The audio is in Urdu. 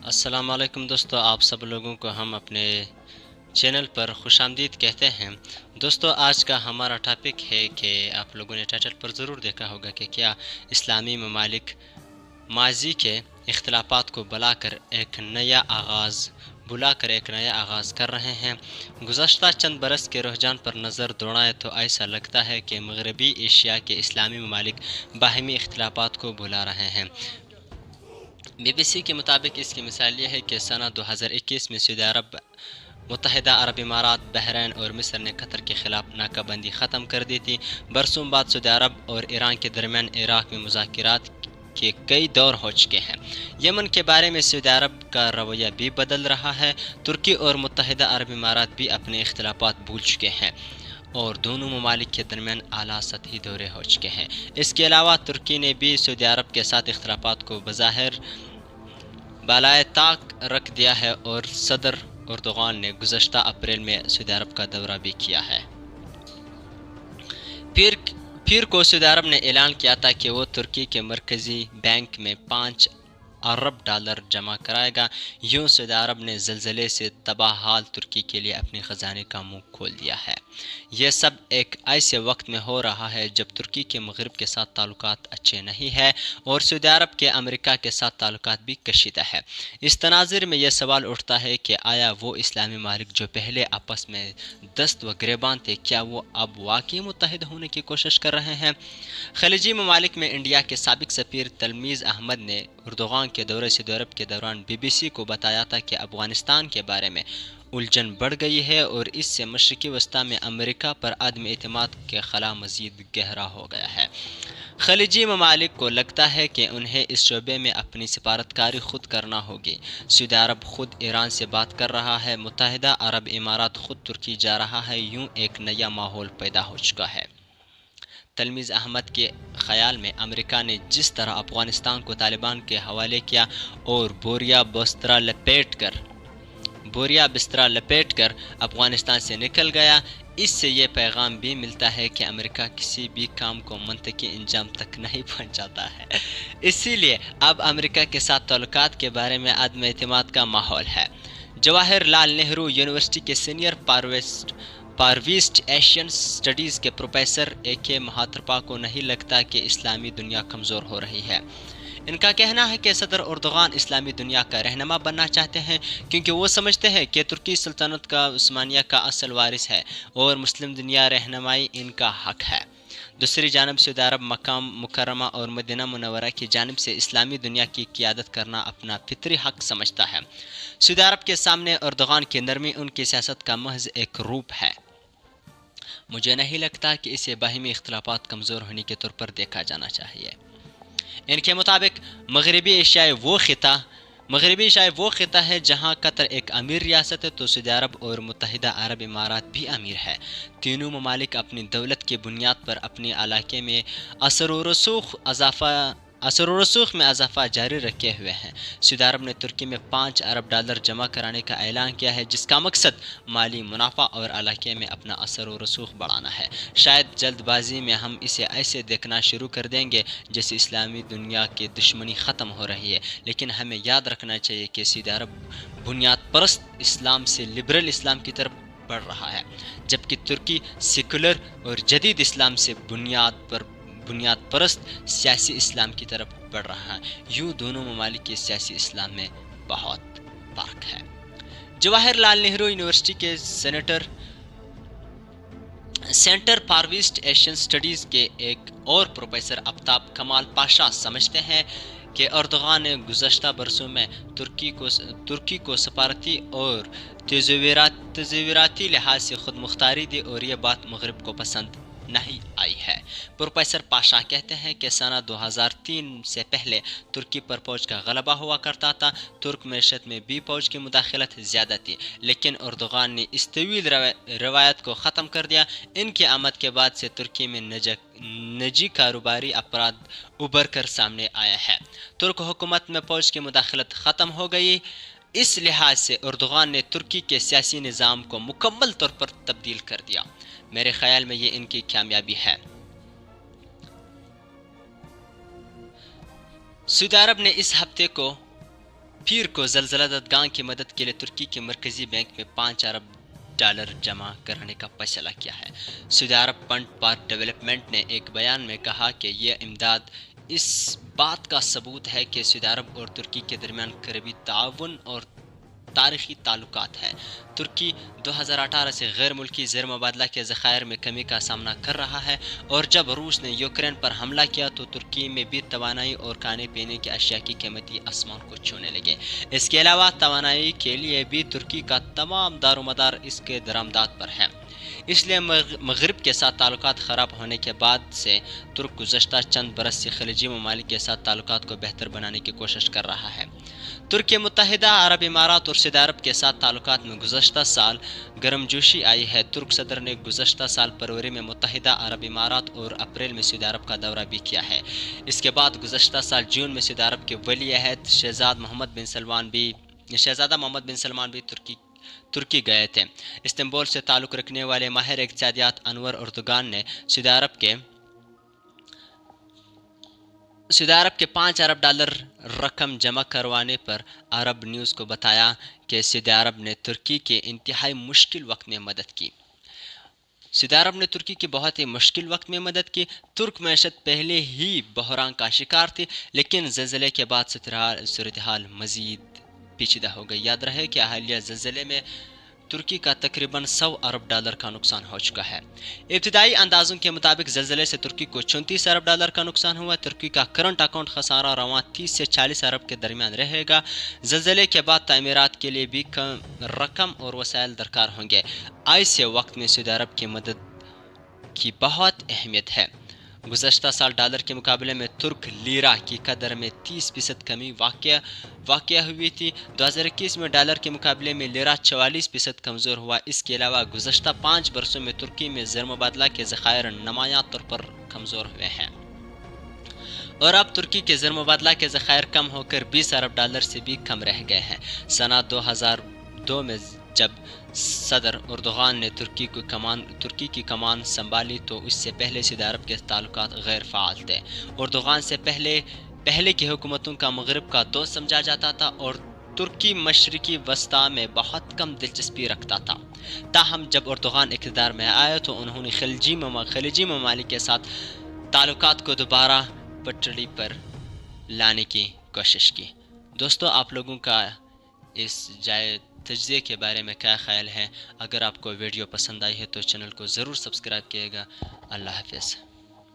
السلام علیکم دوستو، آپ سب لوگوں کو ہم اپنے چینل پر خوش آمدید کہتے ہیں۔ دوستو، آج کا ہمارا ٹاپک ہے کہ آپ لوگوں نے ٹائٹل پر ضرور دیکھا ہوگا کہ کیا اسلامی ممالک ماضی کے اختلافات کو بلا کر ایک نیا آغاز کر رہے ہیں۔ گزشتہ چند برس کے رجحان پر نظر دوڑائیں تو ایسا لگتا ہے کہ مغربی ایشیا کے اسلامی ممالک باہمی اختلافات کو بھلا رہے ہیں۔ بی بی سی کے مطابق اس کی مثال یہ ہے کہ سنہ 2021 میں سعودی عرب، متحدہ عرب امارات، بحرین اور مصر نے قطر کے خلاف ناکہ بندی ختم کر دی تھی۔ برسوں بعد سعودی عرب اور ایران کے درمیان عراق میں مذاکرات کے کئی دور ہو چکے ہیں۔ یمن کے بارے میں سعودی عرب کا رویہ بھی بدل رہا ہے۔ ترکی اور متحدہ عرب امارات بھی اپنے اختلافات بھول چکے ہیں اور دونوں ممالک کے درمیان اعلیٰ سطحی دورے ہو چکے ہیں۔ اس کے علاوہ ترکی نے بھی سعودی عرب کے ساتھ اختلافات کو بظاہر بالائے طاق رکھ دیا ہے اور صدر اردوغان نے گزشتہ اپریل میں سعودی عرب کا دورہ بھی کیا ہے۔ پیر کو سعودی عرب نے اعلان کیا تھا کہ وہ ترکی کے مرکزی بینک میں 5 ارب ڈالر جمع کرائے گا۔ یوں سعودی عرب نے زلزلے سے تباہ حال ترکی کے لیے اپنے خزانے کا منہ کھول دیا ہے۔ یہ سب ایک ایسے وقت میں ہو رہا ہے جب ترکی کے مغرب کے ساتھ تعلقات اچھے نہیں ہیں اور سعودی عرب کے امریکہ کے ساتھ تعلقات بھی کشیدہ ہے۔ اس تناظر میں یہ سوال اٹھتا ہے کہ آیا وہ اسلامی ممالک جو پہلے آپس میں دست و گریبان تھے، کیا وہ اب واقعی متحد ہونے کی کوشش کر رہے ہیں؟ خلیجی ممالک میں انڈیا کے سابق سفیر تلمیز احمد نے اردوغان کے دورے سعودی عرب کے دوران بی بی سی کو بتایا تھا کہ افغانستان کے بارے میں الجھن بڑھ گئی ہے اور اس سے مشرقی وسطی میں امریکہ پر عدم اعتماد کے خلا مزید گہرا ہو گیا ہے۔ خلیجی ممالک کو لگتا ہے کہ انہیں اس شعبے میں اپنی سفارتکاری خود کرنا ہوگی۔ سعودی عرب خود ایران سے بات کر رہا ہے، متحدہ عرب امارات خود ترکی جا رہا ہے، یوں ایک نیا ماحول پیدا ہو چکا ہے۔ تلمیز احمد کے خیال میں امریکہ نے جس طرح افغانستان کو طالبان کے حوالے کیا اور بوریا بستر لپیٹ کر افغانستان سے نکل گیا، اس سے یہ پیغام بھی ملتا ہے کہ امریکہ کسی بھی کام کو منطقی انجام تک نہیں پہنچاتا ہے۔ اسی لیے اب امریکہ کے ساتھ تعلقات کے بارے میں عدم اعتماد کا ماحول ہے۔ جواہر لال نہرو یونیورسٹی کے سینئر فارویسٹ ایشین اسٹڈیز کے پروفیسر اے کے مہاترپا کو نہیں لگتا کہ اسلامی دنیا کمزور ہو رہی ہے۔ ان کا کہنا ہے کہ صدر اردوغان اسلامی دنیا کا رہنما بننا چاہتے ہیں کیونکہ وہ سمجھتے ہیں کہ ترکی سلطنت کا عثمانیہ کا اصل وارث ہے اور مسلم دنیا رہنمائی ان کا حق ہے۔ دوسری جانب سعودی عرب مکہ مکرمہ اور مدینہ منورہ کی جانب سے اسلامی دنیا کی قیادت کرنا اپنا فطری حق سمجھتا ہے۔ سعودی عرب کے سامنے اردوغان کی نرمی ان کی سیاست کا محض ایک روپ ہے۔ مجھے نہیں لگتا کہ اسے باہمی اختلافات کمزور ہونے کے طور پر دیکھا جانا چاہیے۔ ان کے مطابق مغربی ایشیا وہ خطہ ہے جہاں قطر ایک امیر ریاست ہے تو سعودی عرب اور متحدہ عرب امارات بھی امیر ہے۔ تینوں ممالک اپنی دولت کی بنیاد پر اپنے علاقے میں اثر و رسوخ میں اضافہ جاری رکھے ہوئے ہیں۔ سعودی عرب نے ترکی میں 5 ارب ڈالر جمع کرانے کا اعلان کیا ہے جس کا مقصد مالی منافع اور علاقے میں اپنا اثر و رسوخ بڑھانا ہے۔ شاید جلد بازی میں ہم اسے ایسے دیکھنا شروع کر دیں گے جیسے اسلامی دنیا کی دشمنی ختم ہو رہی ہے، لیکن ہمیں یاد رکھنا چاہیے کہ سعودی عرب بنیاد پرست اسلام سے لبرل اسلام کی طرف بڑھ رہا ہے، جبکہ ترکی سیکولر اور جدید اسلام سے بنیاد پرست سیاسی اسلام کی طرف بڑھ رہا ہے۔ یوں دونوں ممالک کے سیاسی اسلام میں بہت فرق ہے۔ جواہر لال نہرو یونیورسٹی کے centre for West Asian studies کے ایک اور پروفیسر آفتاب کمال پاشا سمجھتے ہیں کہ اردوغان نے گزشتہ برسوں میں ترکی کو سفارتی اور تجارتی لحاظ سے خود مختاری دی اور یہ بات مغرب کو پسند نہیں آئی ہے۔ پروفیسر پاشا کہتے ہیں کہ سنہ 2003 سے پہلے ترکی پر فوج کا غلبہ ہوا کرتا تھا، ترک معیشت میں بھی فوج کی مداخلت زیادہ تھی، لیکن اردوغان نے اس طویل روایت کو ختم کر دیا۔ ان کی آمد کے بعد سے ترکی میں نجی کاروباری افراد ابھر کر سامنے آیا ہے۔ ترک حکومت میں فوج کی مداخلت ختم ہو گئی۔ اس لحاظ سے اردوغان نے ترکی کے سیاسی نظام کو مکمل طور پر تبدیل کر دیا۔ میرے خیال میں یہ ان کی کامیابی ہے۔ سعودی عرب نے اس ہفتے کو پیر کو زلزلہ زدگان کی مدد کے لیے ترکی کے مرکزی بینک میں $5 ارب جمع کرنے کا فیصلہ کیا ہے۔ سعودی عرب فنڈ فار ڈیولپمنٹ نے ایک بیان میں کہا کہ یہ امداد اس بات کا ثبوت ہے کہ سعودی عرب اور ترکی کے درمیان قریبی تعاون اور تاریخی تعلقات ہیں۔ ترکی 2018 سے غیر ملکی زر مبادلہ کے ذخائر میں کمی کا سامنا کر رہا ہے، اور جب روس نے یوکرین پر حملہ کیا تو ترکی میں بھی توانائی اور کھانے پینے کی اشیاء کی قیمتیں آسمان کو چھونے لگے۔ اس کے علاوہ توانائی کے لیے بھی ترکی کا تمام دار و مدار اس کے درآمدات پر ہے، اس لیے مغرب کے ساتھ تعلقات خراب ہونے کے بعد سے ترک گزشتہ چند برس سے خلیجی ممالک کے ساتھ تعلقات کو بہتر بنانے کی کوشش کر رہا ہے۔ ترکی متحدہ عرب امارات اور سعودی عرب کے ساتھ تعلقات میں گزشتہ سال گرمجوشی آئی ہے۔ ترک صدر نے گزشتہ سال فروری میں متحدہ عرب امارات اور اپریل میں سعودی عرب کا دورہ بھی کیا ہے۔ اس کے بعد گزشتہ سال جون میں سعودی عرب کے ولی عہد شہزادہ محمد بن سلمان بھی ترکی گئے تھے۔ استنبول سے تعلق رکھنے والے ماہر اقتصادیات انور اردگان نے سعودی عرب کے $5 ارب رقم جمع کروانے پر عرب نیوز کو بتایا کہ سعودی عرب نے ترکی کے انتہائی مشکل وقت میں مدد کی۔ سعودی عرب نے ترکی کے بہت ہی مشکل وقت میں مدد کی۔ ترک معیشت پہلے ہی بحران کا شکار تھی، لیکن زلزلے کے بعد صورتحال مزید پیچیدہ ہو گئی۔ یاد رہے کہ حالیہ زلزلے میں ترکی کا تقریباً $100 ارب کا نقصان ہو چکا ہے۔ ابتدائی اندازوں کے مطابق زلزلے سے ترکی کو $34 ارب کا نقصان ہوا۔ ترکی کا کرنٹ اکاؤنٹ خسارہ رواں 30 سے 40 ارب کے درمیان رہے گا۔ زلزلے کے بعد تعمیرات کے لیے بھی رقم اور وسائل درکار ہوں گے۔ ایسے وقت میں سعودی عرب کی مدد کی بہت اہمیت ہے۔ گزشتہ سال ڈالر کے مقابلے میں ترک لیرہ کی قدر میں 30% کمی واقع ہوئی تھی۔ 2021 میں ڈالر کے مقابلے میں لیرہ 44% کمزور ہوا۔ اس کے علاوہ گزشتہ 5 برسوں میں ترکی میں زر مبادلہ کے ذخائر نمایاں طور پر کمزور ہوئے ہیں، اور اب ترکی کے زر مبادلہ کے ذخائر کم ہو کر $20 ارب سے بھی کم رہ گئے ہیں۔ سنہ 2002 میں جب صدر اردوغان نے ترکی کی کمان سنبھالی تو اس سے پہلے سعودی عرب کے تعلقات غیر فعال تھے۔ اردوغان سے پہلے کی حکومتوں کا مغرب کا دوست سمجھا جاتا تھا، اور ترکی مشرقی وسطی میں بہت کم دلچسپی رکھتا تھا۔ تاہم جب اردوغان اقتدار میں آئے تو انہوں نے خلیجی ممالک کے ساتھ تعلقات کو دوبارہ پٹری پر لانے کی کوشش کی۔ دوستو، آپ لوگوں کا اس تجزیے کے بارے میں کیا خیال ہے؟ اگر آپ کو ویڈیو پسند آئی ہے تو چینل کو ضرور سبسکرائب کیے گا۔ اللہ حافظ۔